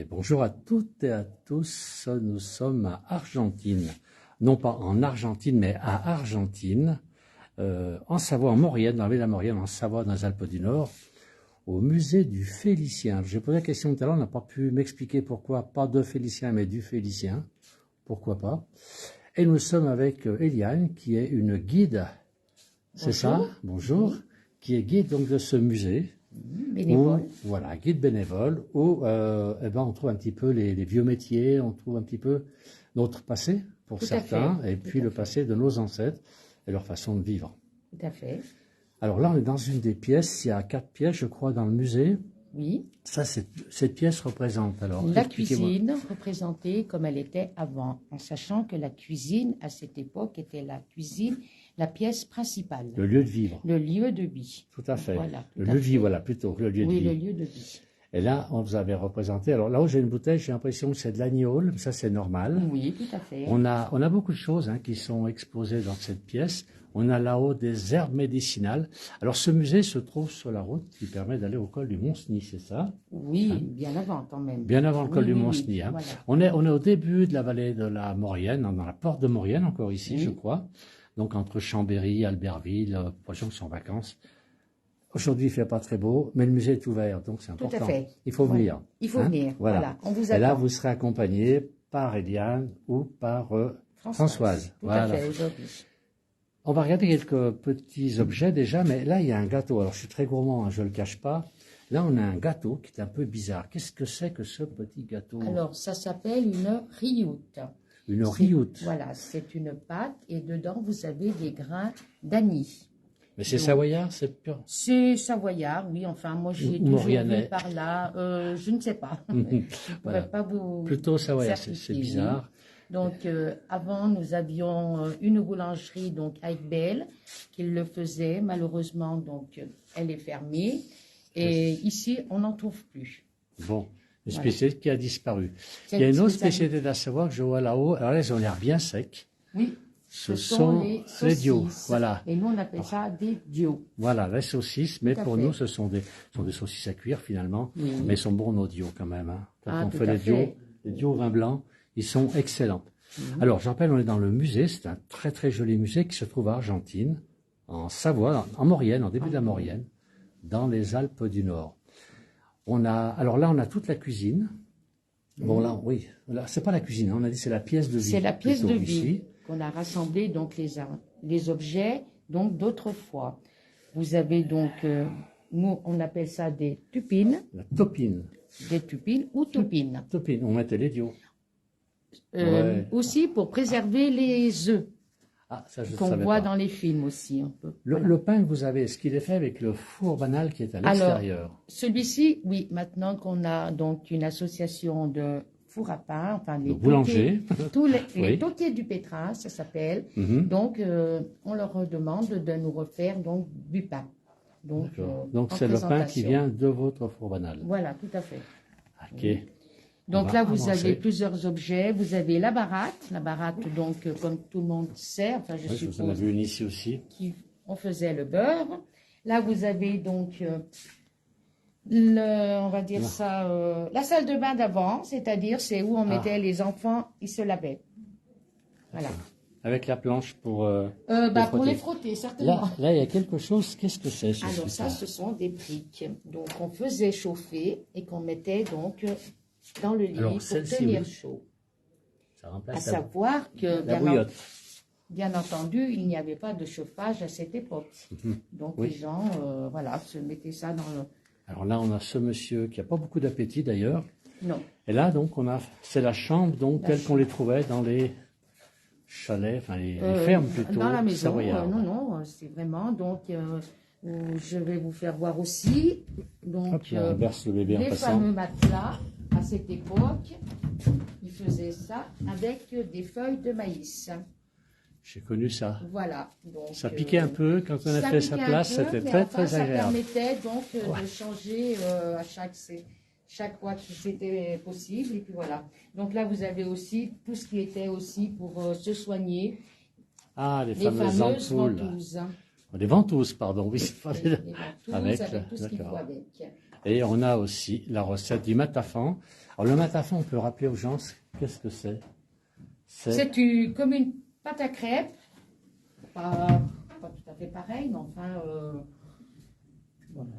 Bonjour à toutes et à tous, nous sommes à Argentine, non pas en Argentine, mais à Argentine, en Savoie, en Maurienne, dans la ville de la Maurienne, en Savoie, dans les Alpes du Nord, au musée du Félicien. J'ai posé la question tout à l'heure, on n'a pas pu m'expliquer pourquoi, pas de Félicien, mais du Félicien, pourquoi pas. Et nous sommes avec Eliane, qui est une guide, c'est ça? Bonjour. Oui. Qui est guide donc de ce musée. Bénévole. Voilà, guide bénévole, où on trouve un petit peu les vieux métiers, on trouve un petit peu notre passé, pour certains, et puis le passé de nos ancêtres et leur façon de vivre. Tout à fait. Alors là, on est dans une des pièces, il y a 4 pièces, je crois, dans le musée. Oui. Ça, cette pièce représente alors... La cuisine représentée comme elle était avant, en sachant que la cuisine, à cette époque, était la pièce principale. Le lieu de vivre. Le lieu de vie. Tout à fait. Voilà, le lieu de vie, voilà, plutôt, le lieu de vie. Oui, le lieu de vie. Et là, on vous avait représenté, alors là où j'ai une bouteille, j'ai l'impression que c'est de l'agneau, ça c'est normal. Oui, tout à fait. On a beaucoup de choses qui sont exposées dans cette pièce. On a là-haut des herbes médicinales. Alors ce musée se trouve sur la route qui permet d'aller au col du Mont-Cenis, c'est ça? Oui, bien avant quand même. Bien avant le col du Mont-Cenis. Voilà. On est au début de la vallée de la Maurienne, dans la porte de Maurienne, encore ici, je crois. Donc entre Chambéry, Albertville, pour les gens qui sont en vacances. Aujourd'hui, il ne fait pas très beau, mais le musée est ouvert, donc c'est important. Tout à fait. Il faut venir. Il faut venir, voilà. On vous attend. Et là, vous serez accompagné par Eliane ou par Françoise. Tout à fait, aujourd'hui. On va regarder quelques petits objets déjà, mais là, il y a un gâteau. Alors, je suis très gourmand, je ne le cache pas. Là, on a un gâteau qui est un peu bizarre. Qu'est-ce que c'est que ce petit gâteau? Alors, ça s'appelle une rioute. Une rioute. Voilà, c'est une pâte et dedans, vous avez des grains d'anis. Mais c'est savoyard, c'est pur? C'est savoyard, oui. Enfin, moi, j'ai toujours vu par là. Je ne sais pas. Je voilà. pourrais pas vous plutôt savoyard, c'est bizarre. Donc, avant, nous avions une boulangerie, donc Aïkbel, qui le faisait. Malheureusement, donc, elle est fermée. Et ici, on n'en trouve plus. Bon, une spécialité qui a disparu. Il y a une autre spécialité de la Savoie que je vois là-haut. Alors là, ils ont l'air bien secs. Oui. Ce sont les dios, voilà. Et nous, on appelle ça des dios. Voilà, les saucisses, mais pour nous, ce sont des saucisses à cuire finalement, mais ils sont bons nos dios quand même. Quand on fait les dios au vin blanc, ils sont excellents. Alors, je rappelle, on est dans le musée, c'est un très très joli musée qui se trouve à Argentine, en Savoie, en Maurienne, en début de la Maurienne, dans les Alpes du Nord. Alors là, on a toute la cuisine. Bon là, oui, c'est pas la cuisine, on a dit c'est la pièce de vie. C'est la pièce de vie. Qu'on a rassemblé donc les objets donc d'autrefois. Vous avez donc, nous on appelle ça des tupines. La topine. Des tupines ou topines. Topine, on mettait les dios. Aussi pour préserver les œufs. Ah, ça je qu'on voit dans les films aussi un peu. Le pain que vous avez, est-ce qu'il est fait avec le four banal qui est à l'extérieur? Alors, celui-ci, oui, maintenant qu'on a donc une association de four à pain, enfin les boulangers, tous les toquiers du Pétrin, ça s'appelle. Donc, on leur demande de nous refaire donc du pain. Donc c'est le pain qui vient de votre four banal. Voilà, tout à fait. Ok. Donc là, vous avez plusieurs objets. Vous avez la baratte donc comme tout le monde sait, enfin je suppose. Vous en avez une ici aussi. On faisait le beurre. Là, vous avez donc on va dire ça, la salle de bain d'avant, c'est-à-dire c'est où on mettait les enfants, ils se lavaient. Voilà. Avec la planche pour pour les frotter, certainement. Là, il y a quelque chose, qu'est-ce que c'est? Alors ça, ce sont des briques. Donc, on faisait chauffer et qu'on mettait donc dans le lit pour tenir chaud. Ça remplace à savoir que, bien entendu, il n'y avait pas de chauffage à cette époque. Donc, les gens, se mettaient ça dans le... Alors là, on a ce monsieur qui n'a pas beaucoup d'appétit d'ailleurs. Non. Et là, donc, c'est la chambre, donc, telle qu'on les trouvait dans les chalets, enfin, les fermes plutôt. Dans la maison, non, c'est vraiment, donc, je vais vous faire voir aussi, donc, hop, là, on verse le bébé les fameux matelas, à cette époque, ils faisaient ça avec des feuilles de maïs. J'ai connu ça. Voilà. Donc, ça piquait un peu quand on a fait sa place, c'était très très agréable. Ça permettait donc de changer à chaque fois que c'était possible. Et puis voilà. Donc là, vous avez aussi tout ce qui était aussi pour se soigner. Ah, les fameuses ampoules. Ventouses. Les ventouses, pardon. Oui, les ventouses avec tout ce qu'il faut avec. Et on a aussi la recette du matafan. Alors le matafan, on peut rappeler aux gens, qu'est-ce que c'est? C'est comme une pâte à crêpes, pas tout à fait pareil, mais enfin... voilà.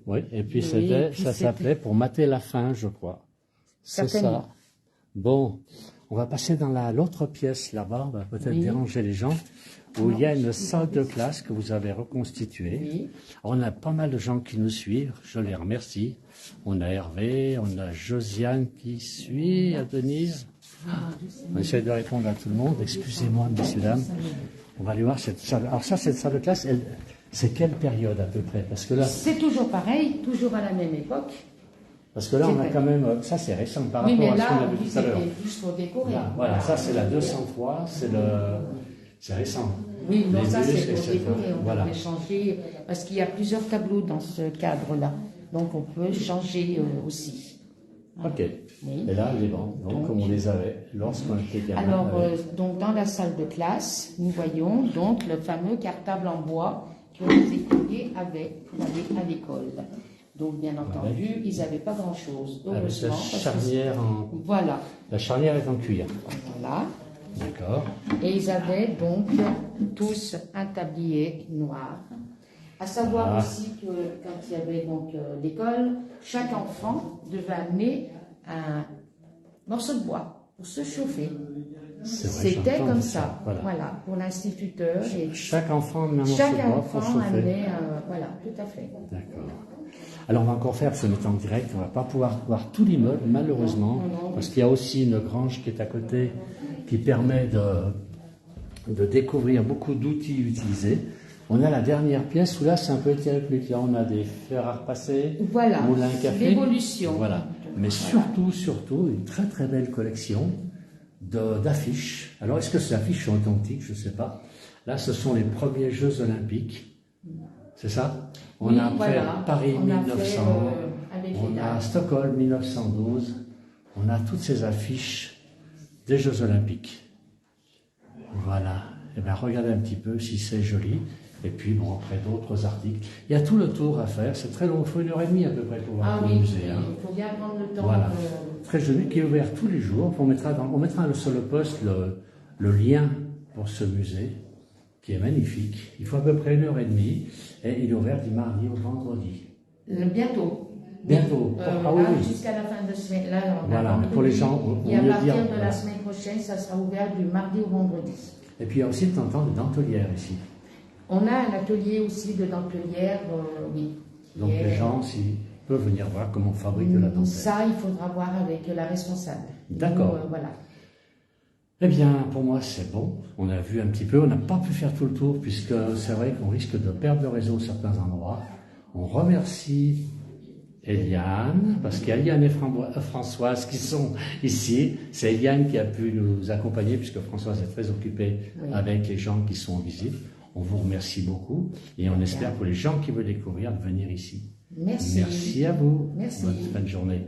Oui, et puis ça s'appelait pour mater la faim, je crois. C'est ça. Bon, on va passer dans l'autre pièce là-bas, on va peut-être déranger les gens, où il y a une salle de classe que vous avez reconstituée. Oui. On a pas mal de gens qui nous suivent, je les remercie. On a Hervé, on a Josiane qui suit, il y a Denise. On essaie de répondre à tout le monde. Excusez-moi, messieurs, dames. On va aller voir cette salle. Alors ça, cette salle de classe, c'est quelle période à peu près? Parce que là, c'est toujours pareil, toujours à la même époque. Parce que là, on a quand même... Ça, c'est récent par rapport à ce qu'on a vu tout à l'heure. Plus pour décorer. Voilà, ça, c'est la 203, c'est récent. Oui, non, ça, c'est pour décorer. On peut changer, parce qu'il y a plusieurs tableaux dans ce cadre-là. Donc, on peut changer aussi. Ok. Oui. Et là, les bancs, donc, comme on les avait lorsqu'on était gamin. Alors, donc, dans la salle de classe, nous voyons donc le fameux cartable en bois que les écoliers avaient pour aller à l'école. Donc, bien entendu, ils n'avaient pas grand-chose. Avec la charnière Voilà. La charnière est en cuir. Voilà. D'accord. Et ils avaient donc tous un tablier noir. À savoir aussi que quand il y avait donc l'école, chaque enfant devait amener un morceau de bois pour se chauffer. C'était comme ça. Voilà, pour l'instituteur. Chaque enfant amenait un morceau de bois pour chauffer. Amenait, voilà, tout à fait. D'accord. Alors on va encore faire, ce n'est en direct, on ne va pas pouvoir voir tout l'immeuble, malheureusement, parce qu'il y a aussi une grange qui est à côté, qui permet de découvrir beaucoup d'outils utilisés. On a la dernière pièce où là c'est un peu hétéroclite. Là on a des fers à repasser, moulin à café. L'évolution. Voilà. Mais surtout, une très très belle collection d'affiches. Alors est-ce que ces affiches sont authentiques? Je ne sais pas. Là ce sont les premiers Jeux Olympiques. C'est ça? On a fait Paris 1900, on a Stockholm 1912, on a toutes ces affiches des Jeux Olympiques. Voilà. Et bien regardez un petit peu si c'est joli. Et puis bon, après d'autres articles. Il y a tout le tour à faire, c'est très long, il faut 1h30 à peu près pour voir le musée. Il faut bien prendre le temps. Voilà. Très joli, qui est ouvert tous les jours. On mettra sur le poste le lien pour ce musée, qui est magnifique. Il faut à peu près 1h30 et il est ouvert du mardi au vendredi. Bientôt. Bientôt. Jusqu'à la fin de semaine. Là, voilà, mais pour les gens, et à partir de la semaine prochaine, ça sera ouvert du mardi au vendredi. Et puis il y a aussi de temps en temps des dentelières ici. On a un atelier aussi de dentelière, oui. Donc les gens, s'ils peuvent venir voir comment on fabrique de la dentelle. Ça, il faudra voir avec la responsable. D'accord. Voilà. Eh bien, pour moi, c'est bon. On a vu un petit peu. On n'a pas pu faire tout le tour, puisque c'est vrai qu'on risque de perdre le réseau à certains endroits. On remercie Eliane, parce qu'il y a Eliane et Françoise qui sont ici. C'est Eliane qui a pu nous accompagner, puisque Françoise est très occupée avec les gens qui sont en visite. On vous remercie beaucoup et on espère pour les gens qui veulent découvrir de venir ici. Merci. Merci à vous. Merci. Bonne fin de journée.